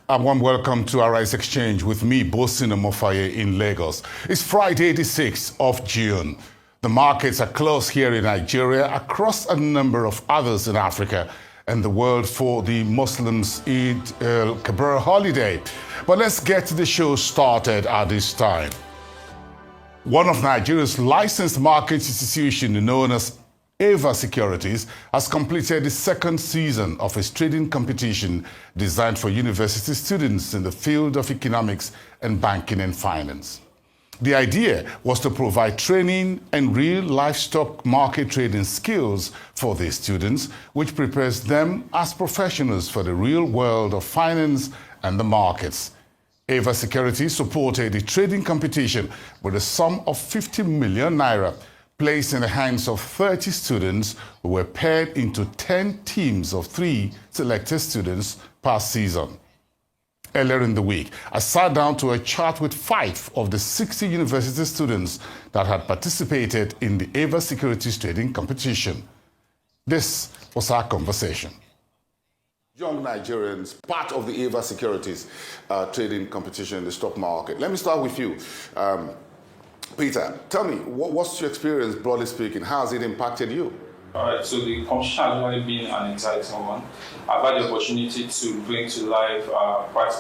A warm welcome to Arise Exchange with me, Boason Omofaye in Lagos. It's Friday, the 6th of June. The markets are closed here in Nigeria, across a number of others in Africa and the world for the Muslims Eid al-Kabir holiday. But let's get the show started at this time. One of Nigeria's licensed market institutions, known as AVA Securities, has completed the second season of its trading competition designed for university students in the field of economics and banking and finance. The idea was to provide training and real livestock market trading skills for these students, which prepares them as professionals for the real world of finance and the markets. AVA Securities supported the trading competition with a sum of 50 million naira, placed in the hands of 30 students who were paired into 10 teams of 3 selected students per season. Earlier in the week, I sat down to a chat with 5 of the 60 university students that had participated in the AVA Securities Trading Competition. This was our conversation. Young Nigerians, part of the AVA Securities Trading Competition in the stock market. Let me start with you. Peter, tell me, what's your experience, broadly speaking? How has it impacted you? All right, so the competition has really been an exciting one. I've had the opportunity to bring to life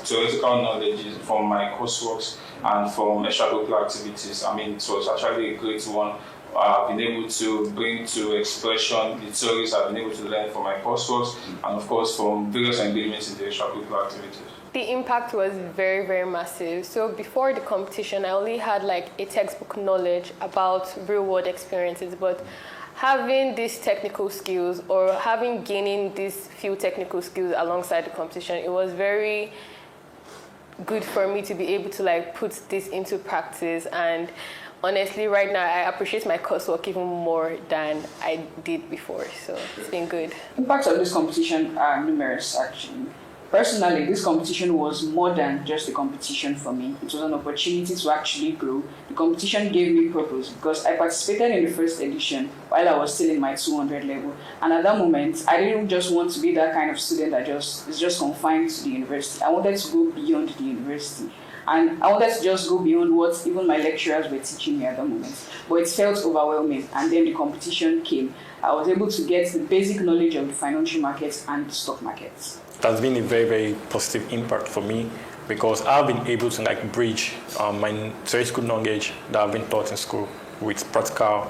theoretical knowledge from my coursework and from extracurricular activities. I mean, it was actually a great one. I've been able to bring to expression the theories I've been able to learn from my coursework and, of course, from various engagements in the extracurricular activities. The impact was very, very massive. So before the competition, I only had like a textbook knowledge about real-world experiences, but having these technical skills or gaining these few technical skills alongside the competition, it was very good for me to be able to like put this into practice. And honestly, right now, I appreciate my coursework even more than I did before. So it's been good. Impacts of this competition are numerous, actually. Personally, this competition was more than just a competition for me. It was an opportunity to actually grow. The competition gave me purpose because I participated in the first edition while I was still in my 200 level. And at that moment, I didn't just want to be that kind of student that is just confined to the university. I wanted to go beyond the university. And I wanted to just go beyond what even my lecturers were teaching me at that moment. But it felt overwhelming. And then the competition came. I was able to get the basic knowledge of the financial markets and the stock markets. It has been a very, very positive impact for me because I've been able to bridge my theoretical knowledge that I've been taught in school with practical,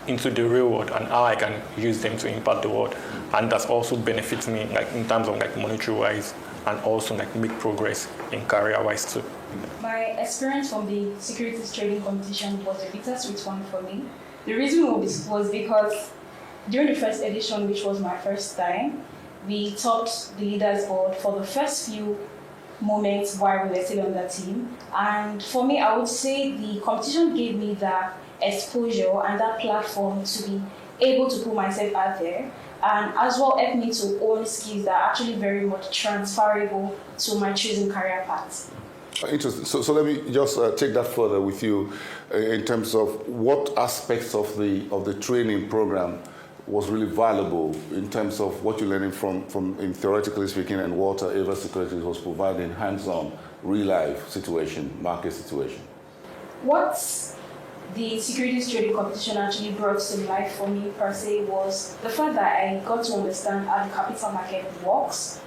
into the real world and how I can use them to impact the world. And that's also benefits me in terms of monetary-wise and also make progress in career-wise too. My experience from the securities trading competition was a bittersweet one for me. The reason was because during the first edition, which was my first time, we topped the leaders board for the first few moments while we were still on the team. And for me, I would say the competition gave me that exposure and that platform to be able to put myself out there and as well help me to own skills that are actually very much transferable to my chosen career path. Interesting. So let me just take that further with you in terms of what aspects of the training program was really valuable in terms of what you're learning from in theoretically speaking and what AVA Securities was providing hands-on, real-life situation, market situation. What the securities trading competition actually brought to life for me per se was the fact that I got to understand how the capital market works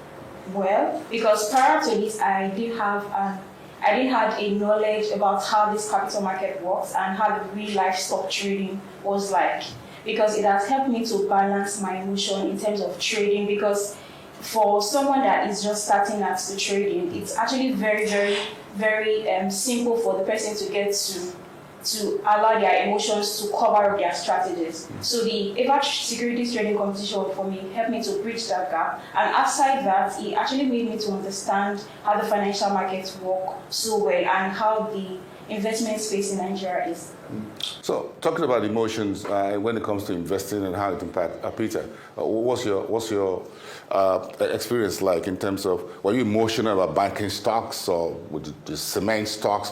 well, because prior to this I didn't have a knowledge about how this capital market works and how the real-life stock trading was like. Because it has helped me to balance my emotion in terms of trading, because for someone that is just starting at the trading, it's actually very, very, very simple for the person to get to allow their emotions to cover up their strategies. So the AVA Securities Trading Competition for me helped me to bridge that gap. And outside that, it actually made me to understand how the financial markets work so well and how the investment space in Nigeria is. So, talking about emotions when it comes to investing and how it impacts, Peter, what's your experience like in terms of, were you emotional about banking stocks or with the cement stocks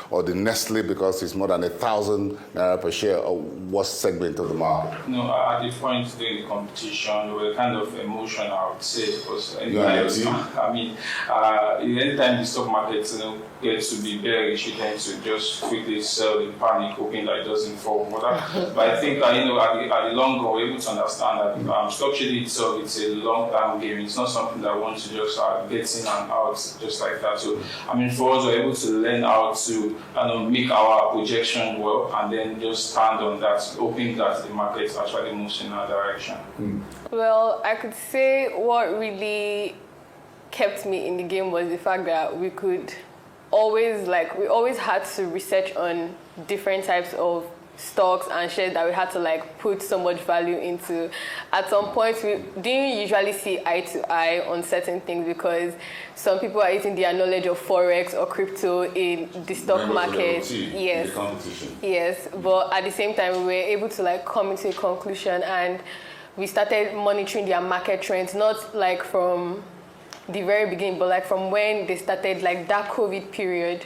or the Nestle because it's more than 1,000 naira per share, or what segment of the market? No, at the point during the competition, we were kind of emotional, I would say, because anytime the stock market gets to be bearish, you tend to just quickly sell in panic, hoping that it doesn't fall. But I think at the long run, we're able to understand that stock trading itself, it's a long-term game. It's not something that wants to just get in and out just like that. So, for us, we're able to learn how to make our projection well, and then just stand on that, hoping that the market actually moves in our direction. Well, I could say what really kept me in the game was the fact that we always had to research on different types of stocks and shares that we had to put so much value into. At some point, we didn't usually see eye to eye on certain things because some people are using their knowledge of forex or crypto in the stock market. Yes. The competition. Yes, but at the same time, we were able to come into a conclusion, and we started monitoring their market trends, not from the very beginning, but from when they started that COVID period.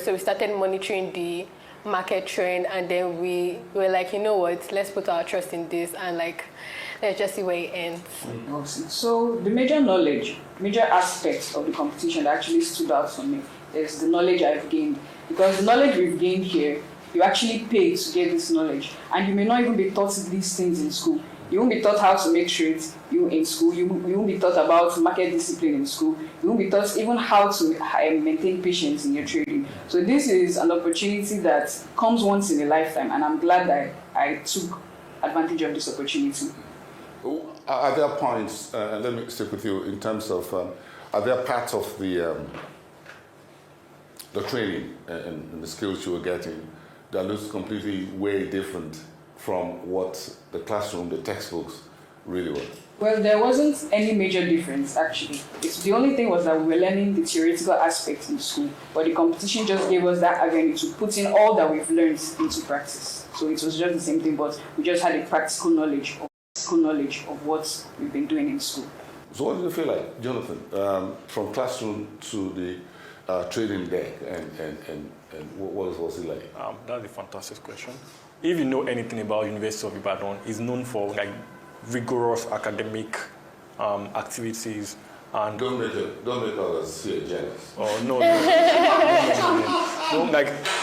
So we started monitoring the market trend, and then we were like, you know what, let's put our trust in this and let's just see where it ends. Awesome. So the major aspects of the competition that actually stood out for me is the knowledge I've gained, because the knowledge we've gained here, you actually pay to get this knowledge, and you may not even be taught these things in school. You won't be taught how to make trades in school. You won't be taught about market discipline in school. You won't be taught even how to maintain patience in your trading. So this is an opportunity that comes once in a lifetime, and I'm glad that I took advantage of this opportunity. Are there points, and let me stick with you, in terms of, are there parts of the training and the skills you were getting that looks completely way different from what the classroom, the textbooks really were? Well, there wasn't any major difference, actually. The only thing was that we were learning the theoretical aspects in school, but the competition just gave us that avenue to put in all that we've learned into practice. So it was just the same thing, but we just had a practical knowledge of what we've been doing in school. So what did you feel like, Jonathan, from classroom to the trading deck, and what was it like? That's a fantastic question. If you know anything about University of Ibadan, it's known for rigorous academic activities, and don't make others feel jealous. Oh no,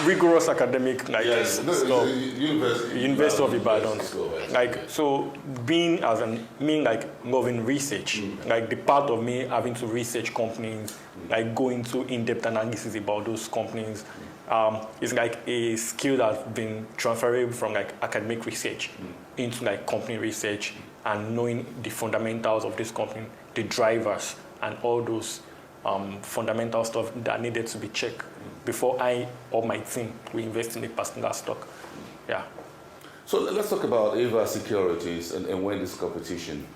rigorous academic stuff. University of Ibadan. So being loving research, the part of me having to research companies, go into in-depth analysis about those companies. It's a skill that's been transferable from academic research into company research, and knowing the fundamentals of this company, the drivers, and all those fundamental stuff that needed to be checked before I or my team we invest in a particular stock. Yeah. So let's talk about AVA Securities and when this competition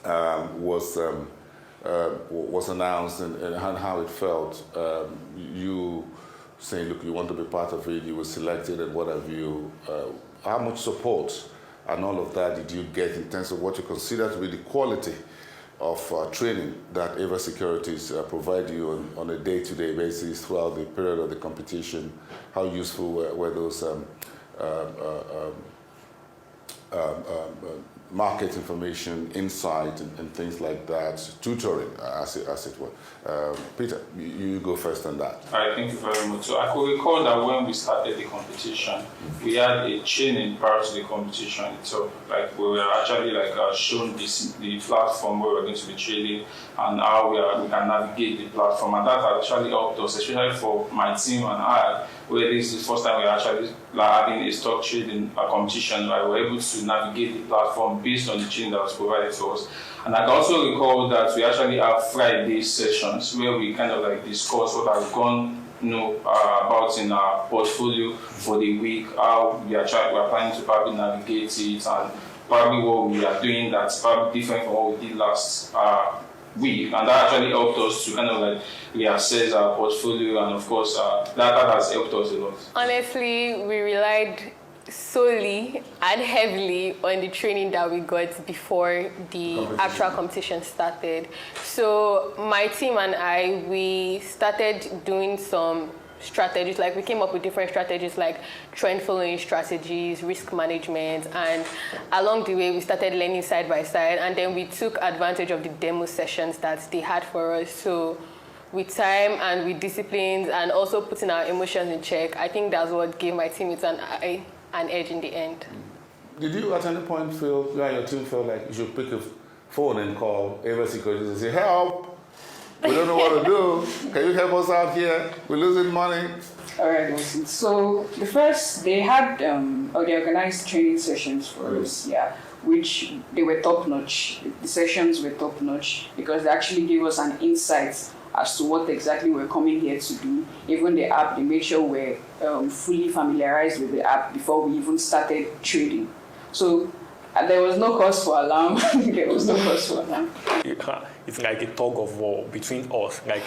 was announced and how it felt. You saying, look, you want to be part of it, you were selected, and what have you. How much support and all of that did you get in terms of what you consider to be the quality of training that AVA Securities provide you on a day-to-day basis throughout the period of the competition? How useful were those market information, insight, and things like that, tutoring, as it were? Peter, you go first on that. All right, thank you very much. So I could recall that when we started the competition, we had a training prior to the competition itself. We were actually shown the platform where we're going to be trading and how we can navigate the platform, and that actually helped us, especially for my team and I, where this is the first time we're actually having a stock trading competition. We were able to navigate the platform based on the training that was provided to us. And I can also recall that we actually have Friday sessions where we kind of discuss what I've gone about in our portfolio for the week, how we are planning to probably navigate it, and probably what we are doing that's probably different from what we did last and that actually helped us to kind of like reassess our portfolio, and of course that has helped us a lot. Honestly, we relied solely and heavily on the training that we got before the actual competition started. So my team and I, we started doing some strategies, like we came up with different strategies like trend following strategies, risk management, and along the way we started learning side by side, and then we took advantage of the demo sessions that they had for us. So with time and with disciplines and also putting our emotions in check, I think that's what gave my teammates an edge in the end. Did you at any point feel, you and your team felt like you should pick a phone and call AVA Securities and say, help, we don't know what to do, can you help us out here, we're losing money? All right, Boason. So the first, they had, or they organized training sessions for us, which they were top-notch. The sessions were top-notch because they actually gave us an insight as to what exactly we're coming here to do. Even the app, they made sure we're fully familiarized with the app before we even started trading. So there was no cause for alarm. There was no cause for alarm. It's like a tug of war between us. Like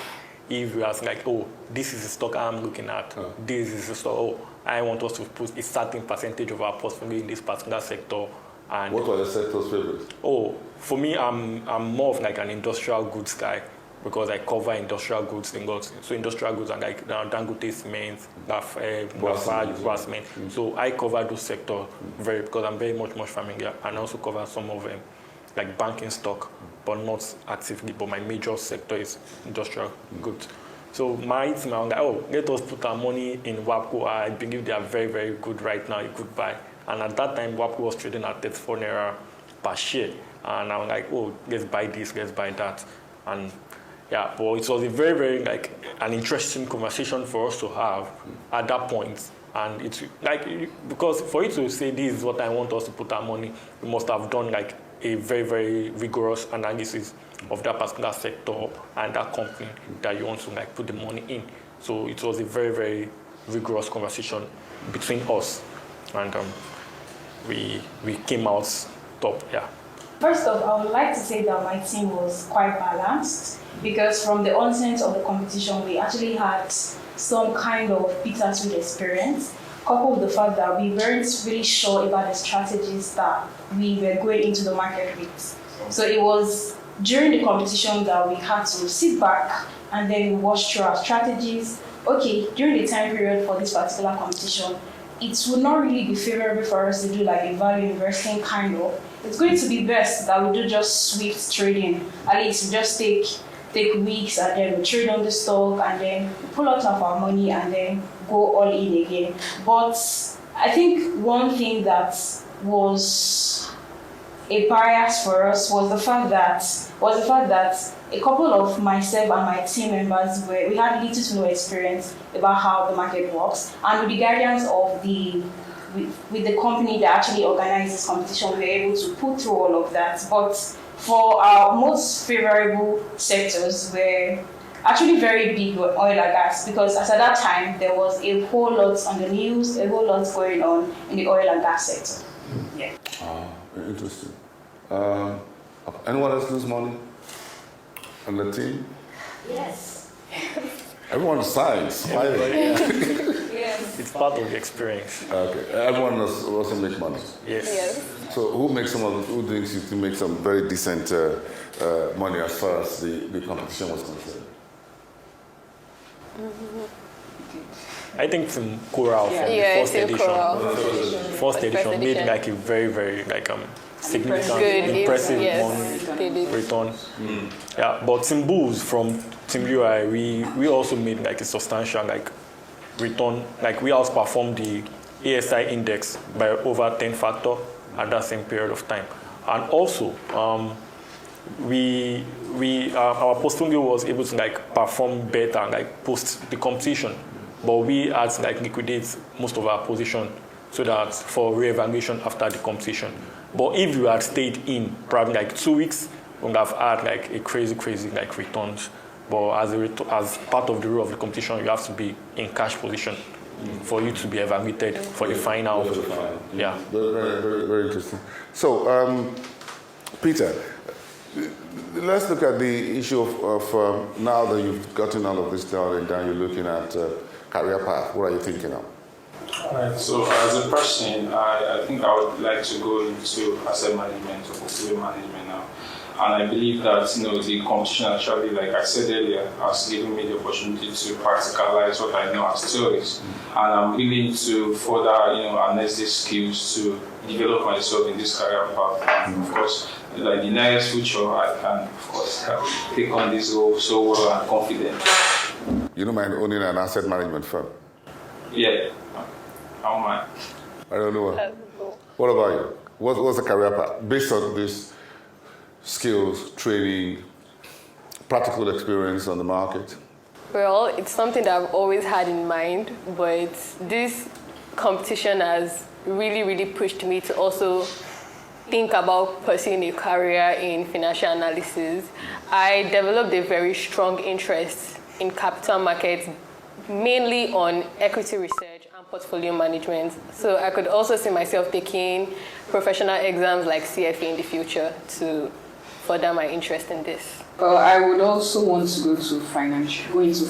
if you ask, like, oh, this is the stock I'm looking at. This is the stock. Oh, I want us to put a certain percentage of our portfolio in this particular sector. And what were the sector's favorites? Oh, for me, I'm more of like an industrial goods guy, because I cover industrial goods. So industrial goods are like Dangote cement, Lafarge cement. So I cover those sectors because I'm very much familiar, and also cover some of them, like banking stock, but not actively. But my major sector is industrial goods. So my team are like, oh, let us put our money in WAPCO. I believe they are very, very good right now, a good buy. And at that time, WAPCO was trading at 34 naira per share. And I'm like, oh, let's buy this, let's buy that. And yeah, but it was a very, very like an interesting conversation for us to have at that point. And it's like, because for you to say this is what I want us to put our money, we must have done like a very, very rigorous analysis of that particular sector and that company that you want to like put the money in. So it was a very, very rigorous conversation between us, and we came out top. Yeah. First off, I would like to say that my team was quite balanced, because from the onset of the competition, we actually had some kind of bittersweet experience, coupled with the fact that we weren't really sure about the strategies that we were going into the market with. So it was during the competition that we had to sit back and then we watch through our strategies. Okay, during the time period for this particular competition, it would not really be favorable for us to do like a value investing kind of. It's going to be best that we do just swift trading. At least we just take weeks and then we trade on the stock and then we pull out of our money and then go all in again. But I think one thing that was a bias for us was the fact that a couple of myself and my team members we had little to no experience about how the market works, and with the guidance of with the company that actually organized this competition, we were able to put through all of that. But for our most favorable sectors were actually very big with oil and gas, because as at that time there was a whole lot on the news, a whole lot going on in the oil and gas sector. Yeah. Interesting. Anyone else lose money on the team? Yes. Everyone's sides. Yes. It's part of the experience. Okay. Everyone also makes money. Yes. So who thinks you can make some very decent money as far as the competition was concerned? I think Team Coral from the first edition made like a very, very like significant, impressive return. Yeah, but Team Bulls from Team UI, we also made like a substantial like return. Like we outperformed the ASI index by over 10 factor at that same period of time. And also, our portfolio was able to like perform better like post the competition, but we had to like liquidate most of our position so that for re-evaluation after the competition. But if you had stayed in probably like 2 weeks, we would have had like a crazy like returns. But as part of the rule of the competition, you have to be in cash position for you to be evaluated for the final. Yeah. Very, very, very interesting. So, Peter, Let's look at the issue of now that you've gotten all of this done and now you're looking at career path. What are you thinking of? Alright, so as a person, I think I would like to go into asset management or portfolio management now. And I believe that the competition actually, like I said earlier, has given me the opportunity to practicalize what I know as theories. And I'm willing to further, harness these skills to develop myself in this career path. And of course, like the nearest future, I can, of course, take on this role so well and confident. You don't mind owning an asset management firm? Yeah, I don't mind. I don't know. What about you? What's the career path based on this? Skills, training, practical experience on the market? Well, it's something that I've always had in mind, but this competition has really, really pushed me to also think about pursuing a career in financial analysis. I developed a very strong interest in capital markets, mainly on equity research and portfolio management. So I could also see myself taking professional exams like CFA in the future to further my interest in this. I would also want to go into